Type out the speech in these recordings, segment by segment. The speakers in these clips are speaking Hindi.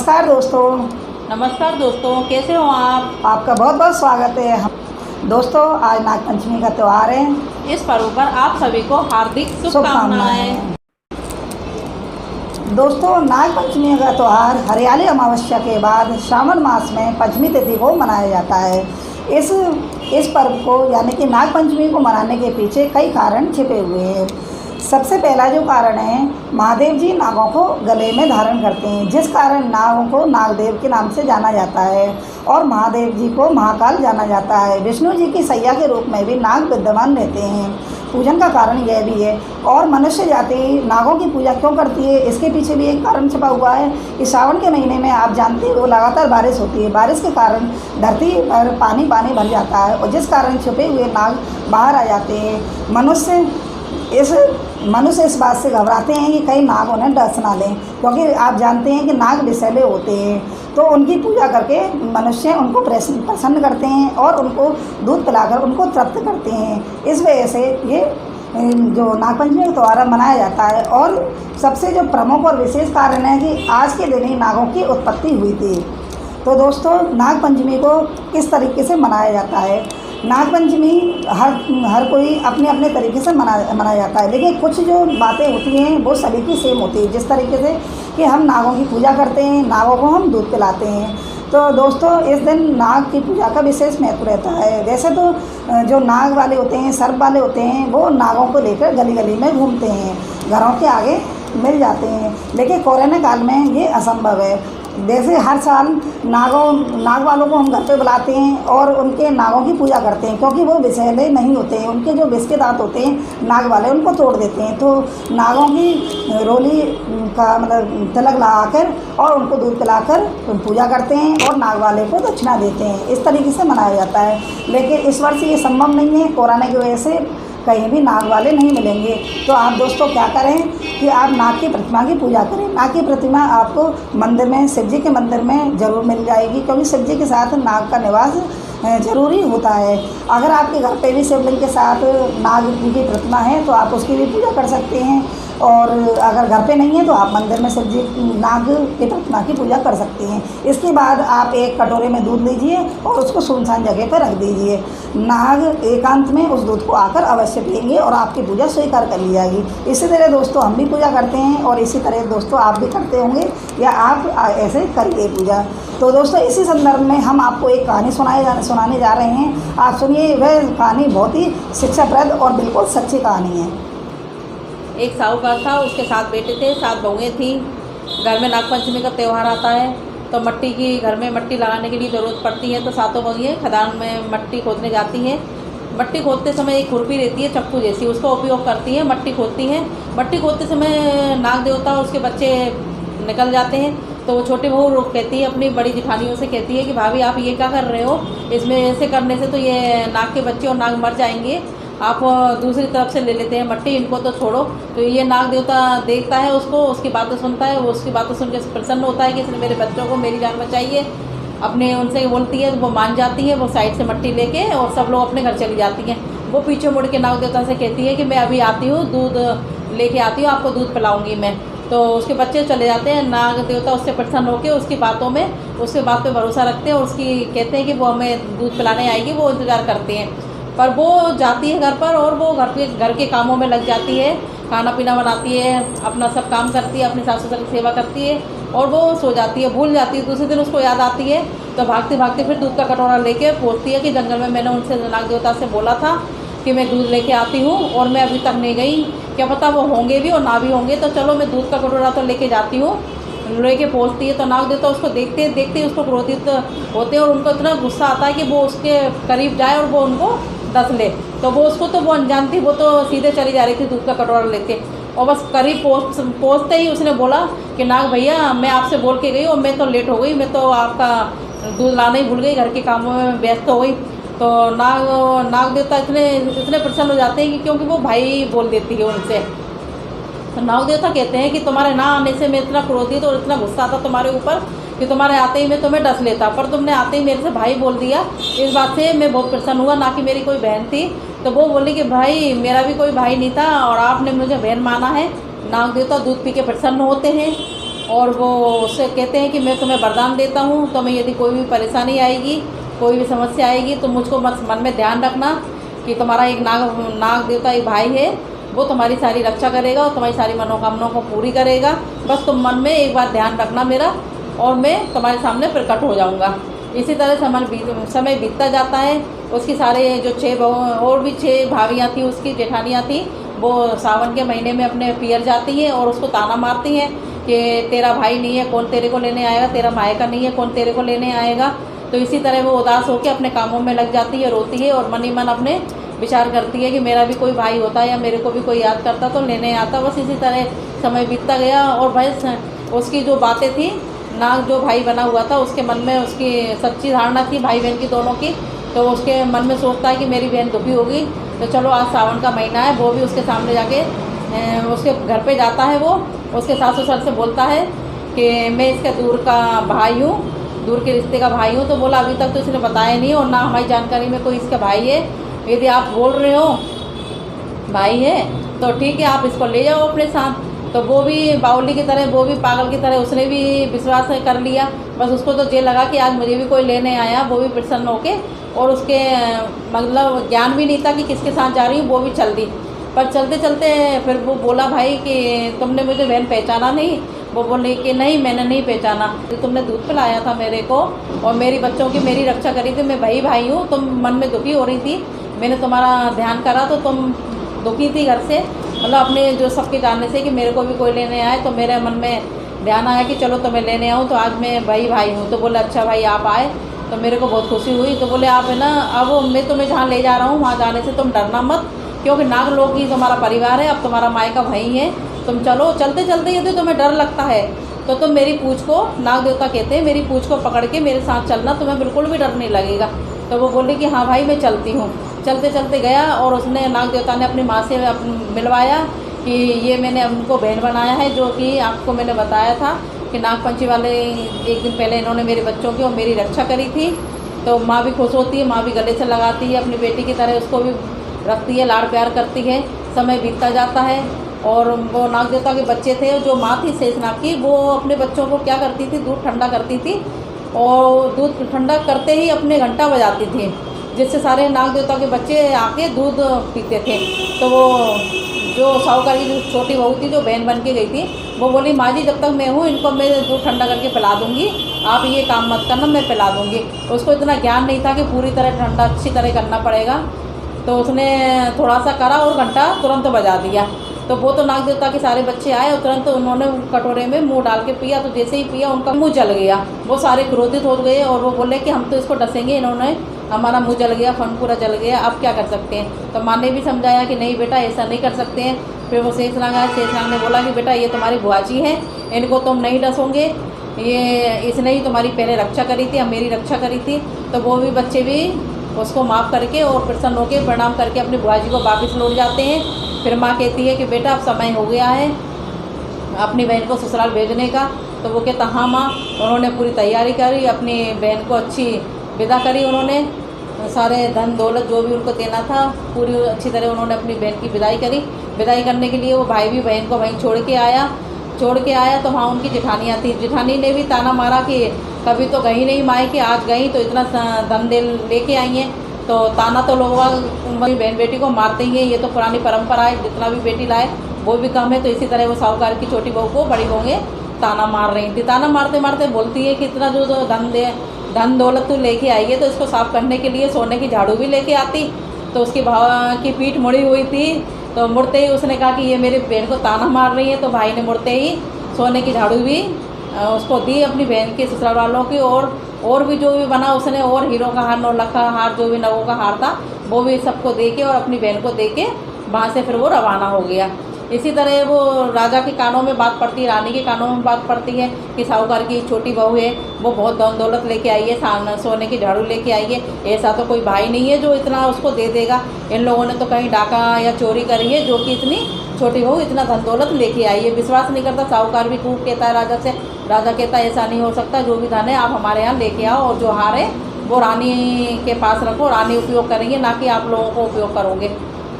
नमस्कार दोस्तों। नमस्कार दोस्तों, कैसे हो आप? आपका बहुत बहुत स्वागत है। दोस्तों, आज नागपंचमी का त्यौहार है। इस पर्व पर आप सभी को हार्दिक शुभकामनाएं। दोस्तों, नागपंचमी का त्यौहार हरियाली अमावस्या के बाद श्रावण मास में पंचमी तिथि को मनाया जाता है। इस पर्व को यानी कि नागपंचमी को मनाने के पीछे कई कारण छिपे हुए हैं। सबसे पहला जो कारण है, महादेव जी नागों को गले में धारण करते हैं, जिस कारण नागों को नागदेव के नाम से जाना जाता है और महादेव जी को महाकाल जाना जाता है। विष्णु जी की सैया के रूप में भी नाग विद्यमान रहते हैं। पूजन का कारण यह भी है। और मनुष्य जाति नागों की पूजा क्यों करती है, इसके पीछे भी एक कारण छिपा हुआ है कि सावन के महीने में आप जानते हो लगातार बारिश होती है। बारिश के कारण धरती पर पानी भर जाता है और जिस कारण छुपे हुए नाग बाहर आ जाते हैं। मनुष्य इस बात से घबराते हैं कि कहीं नाग उन्हें डस ना लें, क्योंकि आप जानते हैं कि नाग विषैले होते हैं। तो उनकी पूजा करके मनुष्य उनको प्रसन्न करते हैं और उनको दूध पिलाकर उनको तृप्त करते हैं। इस वजह से ये जो नागपंचमी का त्यौहार मनाया जाता है। और सबसे जो प्रमुख और विशेष कारण है कि आज के दिन ही नागों की उत्पत्ति हुई थी। तो दोस्तों, नागपंचमी को किस तरीके से मनाया जाता है? नागपंचमी हर कोई अपने अपने तरीके से मनाया जाता है, लेकिन कुछ जो बातें होती हैं वो सभी की सेम होती है। जिस तरीके से कि हम नागों की पूजा करते हैं, नागों को हम दूध पिलाते हैं। तो दोस्तों, इस दिन नाग की पूजा का विशेष महत्व रहता है। वैसे तो जो नाग वाले होते हैं, सर्प वाले होते हैं, वो नागों को लेकर गली गली में घूमते हैं, घरों के आगे मिल जाते हैं, लेकिन कोरोना काल में ये असंभव है। जैसे हर साल नाग वालों को हम घर पे बुलाते हैं और उनके नागों की पूजा करते हैं, क्योंकि वो विषैले नहीं होते हैं। उनके जो विष के दांत होते हैं नाग वाले, उनको तोड़ देते हैं। तो नागों की रोली का मतलब तिलक लगाकर और उनको दूध पिलाकर पूजा करते हैं और नाग वाले को दक्षिणा देते हैं। इस तरीके से मनाया जाता है। लेकिन इस वर्ष ये संभव नहीं है, कोरोना की वजह से कहीं भी नाग वाले नहीं मिलेंगे। तो आप दोस्तों क्या करें कि आप नाग की प्रतिमा की पूजा करें। नाग की प्रतिमा आपको मंदिर में, शिव जी के मंदिर में ज़रूर मिल जाएगी, क्योंकि शिव जी के साथ नाग का निवास ज़रूरी होता है। अगर आपके घर पे भी शिवलिंग के साथ नाग जी की प्रतिमा है तो आप उसकी भी पूजा कर सकते हैं। और अगर घर पे नहीं है तो आप मंदिर में शिव जी नाग की प्रतिमा की पूजा कर सकते हैं। इसके बाद आप एक कटोरे में दूध लीजिए और उसको सुनसान जगह पर रख दीजिए। नाग एकांत में उस दूध को आकर अवश्य पिएंगे और आपकी पूजा स्वीकार कर ली जाएगी। इसी तरह दोस्तों हम भी पूजा करते हैं और इसी तरह दोस्तों आप भी करते होंगे या आप ऐसे करिए पूजा। तो दोस्तों, इसी संदर्भ में हम आपको एक कहानी सुनाने जा रहे हैं। आप सुनिए, वह कहानी बहुत ही शिक्षाप्रद और बिल्कुल सच्ची कहानी है। एक साहूकार था, उसके 7 बेटे थे, 7 बहुएं थी। घर में नागपंचमी का त्यौहार आता है तो मट्टी की, घर में मट्टी लगाने के लिए ज़रूरत पड़ती है। तो 7 बहुएं खदान में मट्टी खोदने जाती हैं। मट्टी खोदते समय एक खुरपी रहती है चक्कू जैसी, उसका उपयोग करती हैं, मट्टी खोदती हैं। मट्टी खोदते समय नाग देवता और उसके बच्चे निकल जाते हैं। तो वो छोटी बहू कहती है अपनी बड़ी जिठानियों से, कहती है कि भाभी आप ये क्या कर रहे हो, इसमें ऐसे करने से तो ये नाग के बच्चे और नाग मर जाएंगे, आप दूसरी तरफ से ले लेते हैं मट्टी, इनको तो छोड़ो। तो ये नाग देवता देखता है उसको, उसकी बातें सुनता है। वो उसकी बातें सुन के प्रसन्न होता है कि इसने मेरे बच्चों को मेरी जान बचाई है। अपने उनसे बोलती है, वो मान जाती है। वो साइड से मट्टी लेके और सब लोग अपने घर चली जाती हैं। वो पीछे मुड़ के नाग देवता से कहती है कि मैं अभी आती हूँ, दूध लेके आती हूँ, आपको दूध पिलाऊंगी मैं। तो उसके बच्चे चले जाते हैं। नाग देवता उससे प्रसन्न होकर उसकी बातों में, उसके बात पे भरोसा रखते हैं और उसकी कहते हैं कि वो हमें दूध पिलाने आएगी। वो इंतज़ार करते हैं, पर वो जाती है घर पर और वो घर के कामों में लग जाती है। खाना पीना बनाती है, अपना सब काम करती है, अपनी सास ससुर की सेवा करती है और वो सो जाती है, भूल जाती है। दूसरे दिन उसको याद आती है तो भागते भागते फिर दूध का कटोरा लेके पहुँचती है कि जंगल में मैंने उनसे नाग देवता से बोला था कि मैं दूध लेके आती हूँ और मैं अभी तक नहीं गई, क्या पता वो होंगे भी और ना भी होंगे, तो चलो मैं दूध का कटोरा तो लेके जाती हूँ। लेके पहुँचती है तो नाग देवता उसको देखते देखते उसको क्रोधित होते हैं और उनको इतना गुस्सा आता है कि वो उसके करीब जाए और वो उनको दस ले। तो वो उसको तो वो अनजान थी, वो तो सीधे चली जा रही थी दूध का कटोरा लेके। और बस करीब पहुँचते ही उसने बोला कि नाग भैया, मैं आपसे बोल के गई और मैं तो लेट हो गई, मैं तो आपका दूध लाना ही भूल गई, घर के कामों में व्यस्त हो गई। तो नाग देवता इतने प्रसन्न हो जाते हैं कि क्योंकि वो भाई बोल देती है उनसे। तो नाग देवता कहते हैं कि तुम्हारे ना आने से मैं इतना क्रोधित और इतना गुस्सा था तुम्हारे ऊपर कि तुम्हारे आते ही मैं तुम्हें डस लेता, पर तुमने आते ही मेरे से भाई बोल दिया। इस बात से मैं बहुत प्रसन्न हुआ, ना कि मेरी कोई बहन थी। तो वो बोली कि भाई मेरा भी कोई भाई नहीं था और आपने मुझे बहन माना है। नाग देवता दूध पी के प्रसन्न होते हैं और वो उससे कहते हैं कि मैं तुम्हें वरदान देता हूँ, तुम्हें यदि कोई भी परेशानी आएगी, कोई भी समस्या आएगी तो मुझको मन में ध्यान रखना कि तुम्हारा एक नाग देवता एक भाई है, वो तुम्हारी सारी रक्षा करेगा और तुम्हारी सारी मनोकामनाओं को पूरी करेगा। बस तुम मन में एक बार ध्यान रखना मेरा, और मैं तुम्हारे सामने प्रकट हो जाऊंगा। इसी तरह समय बीतता जाता है। उसकी सारे जो 6 और भी 6 भाभियाँ थी, उसकी जेठानियाँ थी, वो सावन के महीने में अपने पियर जाती हैं और उसको ताना मारती हैं कि तेरा भाई नहीं है, कौन तेरे को लेने आएगा, तेरा मायका नहीं है, कौन तेरे को लेने आएगा। तो इसी तरह वो उदास होकर अपने कामों में लग जाती है, रोती है और मन ही मन अपने विचार करती है कि मेरा भी कोई भाई होता या मेरे को भी कोई याद करता तो लेने आता। बस इसी तरह समय बीतता गया और भाई उसकी जो बातें थी, नाग जो भाई बना हुआ था उसके मन में उसकी सच्ची धारणा थी भाई बहन की दोनों की। तो उसके मन में सोचता है कि मेरी बहन दुखी होगी, तो चलो आज सावन का महीना है, वो भी उसके सामने जाके उसके घर पे जाता है। वो उसके सास ससुर से बोलता है कि मैं इसके दूर का भाई हूँ, दूर के रिश्ते का भाई हूँ। तो बोला अभी तक तो इसने बताया नहीं और ना हमारी जानकारी में कोई इसका भाई है। यदि आप बोल रहे हो भाई है तो ठीक है, आप इसको ले जाओ अपने साथ। तो वो भी बाउली की तरह, वो भी पागल की तरह, उसने भी विश्वास कर लिया। बस उसको तो ये लगा कि आज मुझे भी कोई लेने आया, वो भी प्रसन्न होके, और उसके मतलब ज्ञान भी नहीं था कि किसके साथ जा रही हूँ, वो भी चल दी। पर चलते चलते फिर वो बोला भाई कि तुमने मुझे बहन पहचाना नहीं। वो बोले कि नहीं मैंने नहीं पहचाना, तुमने दूध पिलाया था मेरे को और मेरी बच्चों की मेरी रक्षा करी थी, मैं भाई हूँ। तुम मन में दुखी हो रही थी, मैंने तुम्हारा ध्यान करा तो तुम दुखी थी घर से, मतलब अपने जो सबके जानने से कि मेरे को भी कोई लेने आए। तो मेरे मन में ध्यान आया कि चलो तुम्हें लेने आऊँ, तो आज मैं भाई हूँ। तो बोले अच्छा भाई आप आए तो मेरे को बहुत खुशी हुई। तो बोले आप है ना, अब मैं तुम्हें जहाँ ले जा रहा हूँ वहाँ जाने से तुम डरना मत, क्योंकि नाग लोग ही तुम्हारा परिवार है, अब तुम्हारा मायका भाई है, तुम चलो। चलते चलते यदि तुम्हें डर लगता है तो तुम मेरी पूँछ को, नाग देवता कहते हैं, मेरी पूँछ को पकड़ के मेरे साथ चलना, तुम्हें बिल्कुल भी डर नहीं लगेगा। तो वो बोले कि हाँ भाई मैं चलती हूँ। चलते चलते गया और उसने, नाग देवता ने अपनी माँ से मिलवाया कि ये मैंने उनको बहन बनाया है, जो कि आपको मैंने बताया था कि नागपंचमी वाले एक दिन पहले इन्होंने मेरे बच्चों की और मेरी रक्षा करी थी। तो माँ भी खुश होती है, माँ भी गले से लगाती है अपनी बेटी की तरह, उसको भी रखती है, लाड़ प्यार करती है। समय बीतता जाता है और वो नाग देवता के बच्चे थे, जो माँ थी शेषनाग की, वो अपने बच्चों को क्या करती थी, दूध ठंडा करती थी और दूध ठंडा करते ही अपने घंटा बजाती थी, जिससे सारे नाग देवता के बच्चे आके दूध पीते थे। तो वो जो साहूकार की जो छोटी बहू थी, जो बहन बन के गई थी, वो बोली माँ जी जब तक मैं हूँ इनको मैं दूध ठंडा करके पिला दूँगी, आप ये काम मत करना, मैं पिला दूँगी। उसको इतना ज्ञान नहीं था कि पूरी तरह ठंडा अच्छी तरह करना पड़ेगा। तो उसने थोड़ा सा करा और घंटा तुरंत बजा दिया। तो वो तो नाग देवता के सारे बच्चे आए और तुरंत उन्होंने कटोरे में मुंह डाल के पिया। तो जैसे ही पिया उनका मुंह जल गया, वो सारे क्रोधित हो गए और वो बोले कि हम तो इसको डसेंगे, इन्होंने हमारा मुंह जल गया, फन पूरा जल गया, अब क्या कर सकते हैं। तो माँ ने भी समझाया कि नहीं बेटा ऐसा नहीं कर सकते हैं। फिर वो शेषनाग आया, शेषनाग ने बोला कि बेटा ये तुम्हारी बुआजी है, इनको तुम नहीं डसोगे, ये इसने ही तुम्हारी पहले रक्षा करी थी, अब मेरी रक्षा करी थी। तो वो भी बच्चे भी उसको माफ़ करके और प्रसन्न होकर प्रणाम करके अपनी बुआजी को वापस लौट जाते हैं। फिर माँ कहती है कि बेटा अब समय हो गया है अपनी बहन को ससुराल भेजने का। तो वो कहता हाँ माँ। उन्होंने पूरी तैयारी करी, अपनी बहन को अच्छी विदा करी, उन्होंने सारे धन दौलत जो भी उनको देना था पूरी अच्छी तरह उन्होंने अपनी बहन की विदाई करी। विदाई करने के लिए वो भाई भी बहन को वहीं छोड़ के आया। तो वहाँ उनकी जेठानियाँ थी, जेठानी ने भी ताना मारा कि कभी तो गई नहीं मायके, आज गई तो इतना धन दे लेके आई हैं। तो ताना तो लोग बहन बेटी को मारते ही हैं, ये तो पुरानी परंपरा है, जितना भी बेटी लाए वो भी कम है। तो इसी तरह वो साहूकार की छोटी बहू को बड़ी बहुएँ ताना मार रही थी। ताना मारते मारते बोलती है कि इतना जो धन दौलत तू लेके आई है तो इसको साफ़ करने के लिए सोने की झाड़ू भी लेके आती। तो उसकी भाव की पीठ मुड़ी हुई थी, तो मुड़ते ही उसने कहा कि ये मेरी बहन को ताना मार रही है। तो भाई ने मुड़ते ही सोने की झाड़ू भी उसको दी अपनी बहन के ससुराल वालों की, और भी जो भी बना उसने, और हीरो का हार, 9 लाख का हार, जो भी नवों का हार था वो भी सबको दे के और अपनी बहन को दे के वहाँ से फिर वो रवाना हो गया। इसी तरह वो राजा के कानों में बात पड़ती है, रानी के कानों में बात पड़ती है कि साहूकार की छोटी बहू है, वो बहुत धन दौलत लेके आई है, सोने की झाड़ू लेके आई है, ऐसा तो कोई भाई नहीं है जो इतना उसको दे देगा। इन लोगों ने तो कहीं डाका या चोरी करी है जो कि इतनी छोटी बहू इतना धन दौलत लेके आई है। विश्वास नहीं करता साहूकार भी, खूब कहता है राजा से। राजा कहता है ऐसा नहीं हो सकता, जो भी धन है आप हमारे यहाँ लेके आओ और जो हार है वो रानी के पास रखो, रानी उपयोग करेंगे, ना कि आप लोगों को उपयोग करोगे।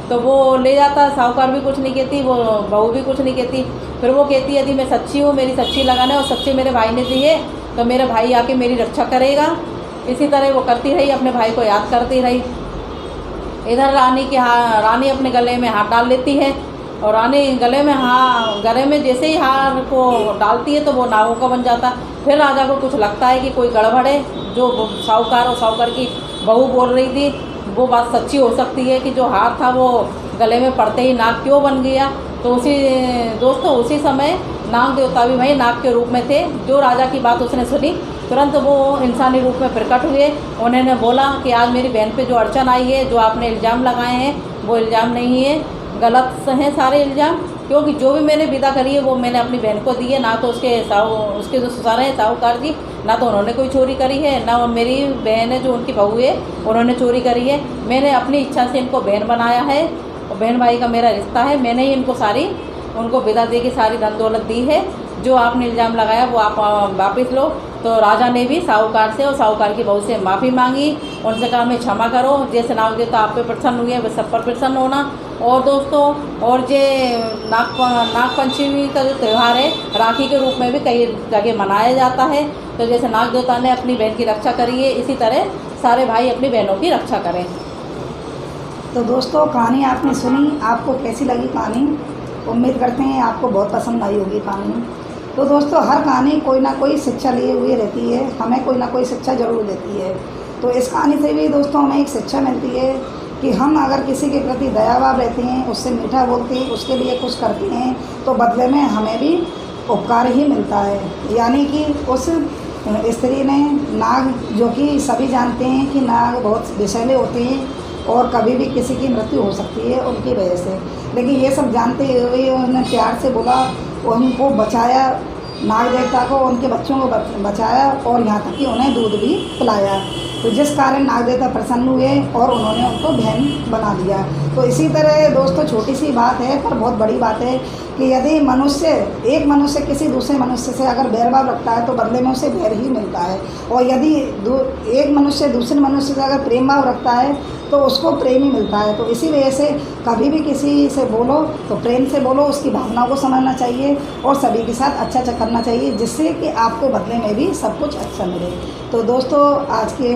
तो वो ले जाता, साहूकार भी कुछ नहीं कहती, वो बहू भी कुछ नहीं कहती। फिर वो कहती है यदि मैं सच्ची हूँ, मेरी सच्ची लगन है और सच्चे मेरे भाई ने दी है तो मेरा भाई आके मेरी रक्षा करेगा। इसी तरह वो करती रही, अपने भाई को याद करती रही। इधर रानी अपने गले में हाथ डाल लेती है और रानी गले में जैसे ही हार को डालती है तो वो नागों का बन जाता। फिर राजा को कुछ लगता है कि कोई गड़बड़ है, जो साहूकार और साहूकार की बहू बोल रही थी वो बात सच्ची हो सकती है कि जो हार था वो गले में पड़ते ही नाग क्यों बन गया। तो उसी समय नाग देवता भी वही नाग के रूप में थे। जो राजा की बात उसने सुनी तुरंत वो इंसानी रूप में प्रकट हुए। उन्होंने बोला कि आज मेरी बहन पे जो अड़चन आई है, जो आपने इल्ज़ाम लगाए हैं वो इल्ज़ाम नहीं है, गलत हैं सारे इल्ज़ाम, क्योंकि जो भी मैंने विदा करी है वो मैंने अपनी बहन को दी है। ना तो उसके जो ससुर हैं साहूकार जी, ना तो उन्होंने कोई चोरी करी है, ना मेरी बहन है जो उनकी बहू है उन्होंने चोरी करी है। मैंने अपनी इच्छा से इनको बहन बनाया है और बहन भाई का मेरा रिश्ता है। मैंने ही उनको विदा दे के सारी धन दौलत दी है। जो आपने इल्ज़ाम लगाया वो आप वापस लो। तो राजा ने भी साहूकार से और साहूकार की बहू से माफ़ी मांगी, उनसे कहा मैं क्षमा करो, जैसे नाग देवता आप पे प्रसन्न हुए वह सब पर प्रसन्न होना। और दोस्तों, और ये नाग पंचमी का जो त्यौहार है राखी के रूप में भी कई जगह मनाया जाता है। तो जैसे नाग देवता ने अपनी बहन की रक्षा करी है, इसी तरह सारे भाई अपनी बहनों की रक्षा करें। तो दोस्तों, कहानी आपने सुनी, आपको कैसी लगी कहानी? उम्मीद करते हैं आपको बहुत पसंद आई होगी कहानी। तो दोस्तों, हर कहानी कोई ना कोई शिक्षा लिए हुए रहती है, हमें कोई ना कोई शिक्षा ज़रूर देती है। तो इस कहानी से भी दोस्तों हमें एक शिक्षा मिलती है कि हम अगर किसी के प्रति दयाभाव रहते हैं, उससे मीठा बोलते हैं, उसके लिए कुछ करते हैं तो बदले में हमें भी उपकार ही मिलता है। यानी कि उस स्त्री ने नाग, जो कि सभी जानते हैं कि नाग बहुत विषैले होते हैं और कभी भी किसी की मृत्यु हो सकती है उनकी वजह से, लेकिन ये सब जानते हुए उन्होंने प्यार से बोला, उनको बचाया, नाग देवता को, उनके बच्चों को बचाया और यहाँ तक कि उन्हें दूध भी पिलाया। तो जिस कारण नाग देवता प्रसन्न हुए और उन्होंने उनको बहन बना दिया। तो इसी तरह दोस्तों, छोटी सी बात है पर बहुत बड़ी बात है कि यदि एक मनुष्य किसी दूसरे मनुष्य से अगर बैरभाव रखता है तो बदले में उसे बैर ही मिलता है। और यदि एक मनुष्य दूसरे मनुष्य से अगर प्रेम भाव रखता है तो उसको प्रेम ही मिलता है। तो इसी वजह से कभी भी किसी से बोलो तो प्रेम से बोलो, उसकी भावनाओं को समझना चाहिए और सभी के साथ अच्छा करना चाहिए, जिससे कि आपको बदले में भी सब कुछ अच्छा मिले। तो दोस्तों, आज के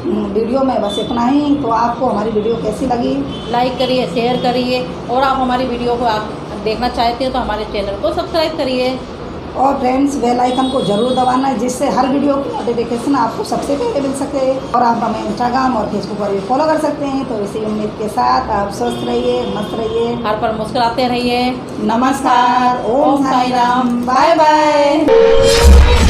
वीडियो में बस इतना ही। तो आपको हमारी वीडियो कैसी लगी? लाइक करिए, शेयर करिए, और आप हमारी वीडियो को आप देखना चाहते हैं तो हमारे चैनल को सब्सक्राइब करिए। और फ्रेंड्स, बेल आइकन को ज़रूर दबाना है, जिससे हर वीडियो की नोटिफिकेशन आपको सबसे पहले मिल सके। और आप हमें इंस्टाग्राम और फेसबुक पर भी फॉलो कर सकते हैं। तो इसी उम्मीद के साथ आप स्वस्थ रहिए, मस्त रहिए, हर पर मुस्कुराते रहिए। नमस्कार, ओम साई राम, बाय बाय।